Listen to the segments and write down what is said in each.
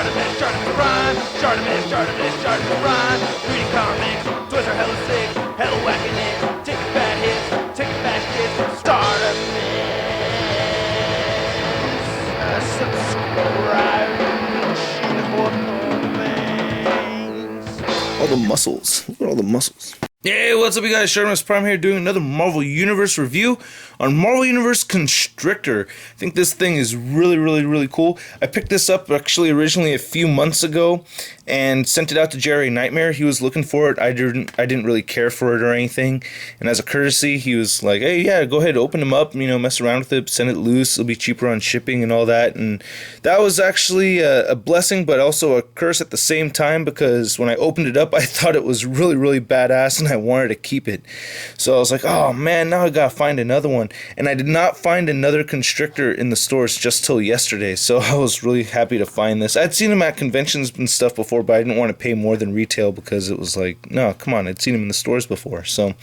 ShartimusPrime, ShartimusPrime. Reading comics, toys are hella sick, hella whacking it, taking bad hits, taking bad shits. Subscribe for All the muscles. Look at all the muscles. Hey, what's up, you guys? ShartimusPrime here doing another Marvel Universe review on Marvel Universe Constrictor. I think this thing is really cool. I picked this up actually originally a few months ago and sent it out to Jerry Nightmare. He was looking for it. I didn't really care for it or anything. And as a courtesy, he was like, hey, yeah, go ahead, open them up, mess around with it, send it loose. It'll be cheaper on shipping and all that. And that was actually a blessing, but also a curse at the same time, because when I opened it up, I thought it was really badass and I wanted to keep it. So I was like, oh man, now I gotta find another one. And I did not find another Constrictor in the stores just till yesterday, so I was really happy to find this. I'd seen them at conventions and stuff before, but I didn't want to pay more than retail because it was like, no, come on, I'd seen them in the stores before. So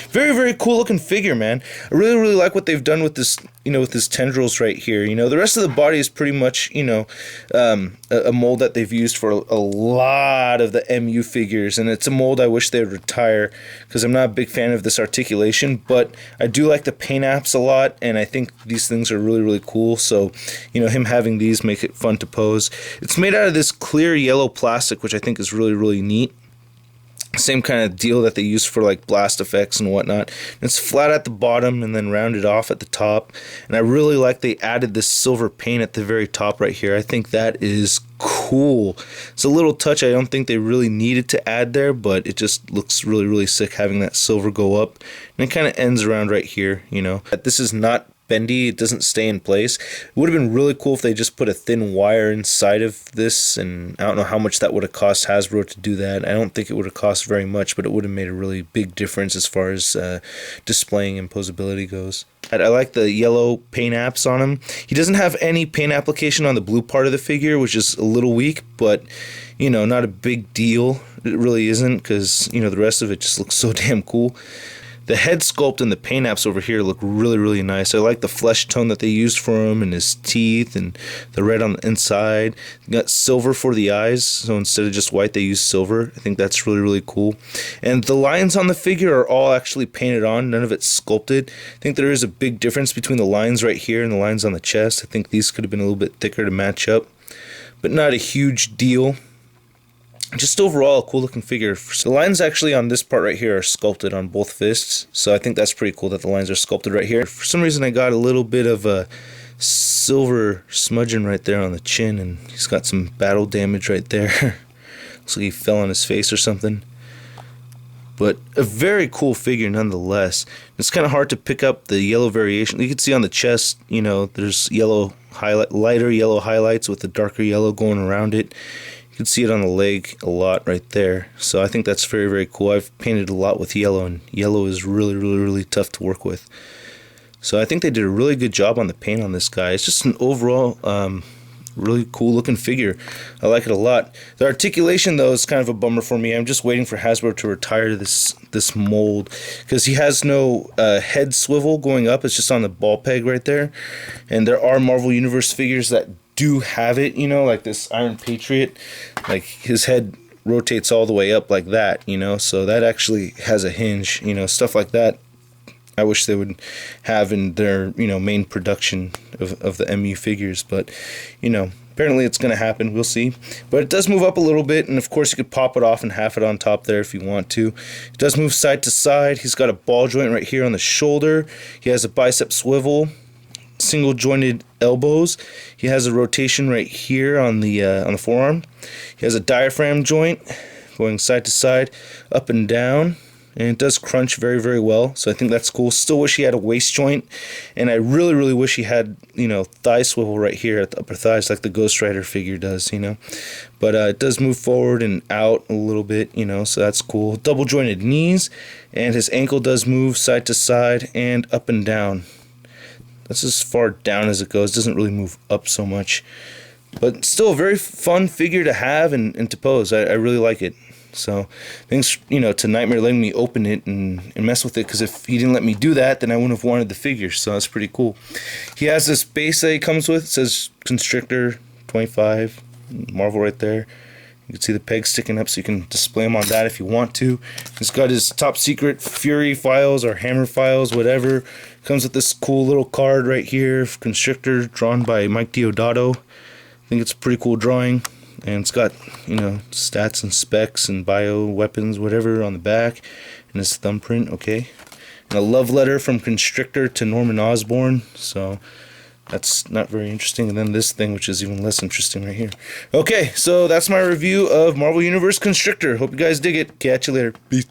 very cool looking figure, man. I really like what they've done with this, with his tendrils right here. The rest of the body is pretty much, a mold that they've used for a lot of the MU figures, and it's a mold I wish they would retire, because I'm not a big fan of this articulation, but I do like the paint apps a lot, and I think these things are really cool. So, him having these make it fun to pose. It's made out of this clear yellow plastic, which I think is really neat. Same kind of deal that they use for like blast effects and whatnot. It's flat at the bottom and then rounded off at the top. And I really like they added this silver paint at the very top right here. I think that is cool. It's a little touch I don't think they really needed to add there, but it just looks really sick having that silver go up. And it kind of ends around right here, This is not bendy, it doesn't stay in place. It would have been really cool if they just put a thin wire inside of this, and I don't know how much that would have cost Hasbro to do that. I don't think it would have cost very much, but it would have made a really big difference as far as displaying and posability goes. I like the yellow paint apps on him. He doesn't have any paint application on the blue part of the figure, which is a little weak, but not a big deal. It really isn't, because the rest of it just looks so damn cool. The head sculpt and the paint apps over here look really nice. I like the flesh tone that they used for him, and his teeth, and the red on the inside. Got silver for the eyes, so instead of just white, they use silver. I think that's really cool. And the lines on the figure are all actually painted on. None of it's sculpted. I think there is a big difference between the lines right here and the lines on the chest. I think these could have been a little bit thicker to match up, but not a huge deal. Just overall, a cool looking figure. The lines actually on this part right here are sculpted on both fists, so I think that's pretty cool that the lines are sculpted right here. For some reason I got a little bit of a silver smudging right there on the chin, and he's got some battle damage right there. Looks like he fell on his face or something. But a very cool figure nonetheless. It's kind of hard to pick up the yellow variation. You can see on the chest, there's yellow highlight, lighter yellow highlights with the darker yellow going around it. You can see it on the leg a lot right there. So I think that's very cool. I've painted a lot with yellow, and yellow is really tough to work with. So I think they did a really good job on the paint on this guy. It's just an overall really cool looking figure. I like it a lot. The articulation though is kind of a bummer for me. I'm just waiting for Hasbro to retire this mold, because he has no head swivel going up. It's just on the ball peg right there. And there are Marvel Universe figures that do have it, like this Iron Patriot. Like his head rotates all the way up like that, so that actually has a hinge, stuff like that. I wish they would have in their, main production of the MU figures, but, apparently it's going to happen. We'll see. But it does move up a little bit, and of course you could pop it off and half it on top there if you want to. It does move side to side. He's got a ball joint right here on the shoulder. He has a bicep swivel, single jointed elbows. He has a rotation right here on the forearm. He has a diaphragm joint going side to side, up and down. And it does crunch very well, so I think that's cool. Still wish he had a waist joint, and I really wish he had, thigh swivel right here at the upper thighs like the Ghost Rider figure does, But it does move forward and out a little bit, so that's cool. Double jointed knees, and his ankle does move side to side and up and down. That's as far down as it goes. It doesn't really move up so much. But still a very fun figure to have and to pose. I really like it. So thanks, to Nightmare letting me open it and mess with it, because if he didn't let me do that, then I wouldn't have wanted the figure. So that's pretty cool. He has this base that he comes with. It says Constrictor 25. Marvel right there. You can see the pegs sticking up, so you can display them on that if you want to. He's got his top secret Fury files or Hammer files, whatever. Comes with this cool little card right here, Constrictor, drawn by Mike Diodato. I think it's a pretty cool drawing. And it's got, you know, stats and specs and bio weapons, whatever, on the back. And his thumbprint, okay. And a love letter from Constrictor to Norman Osborn. So that's not very interesting. And then this thing, which is even less interesting right here. Okay, so that's my review of Marvel Universe Constrictor. Hope you guys dig it. Catch you later. Peace.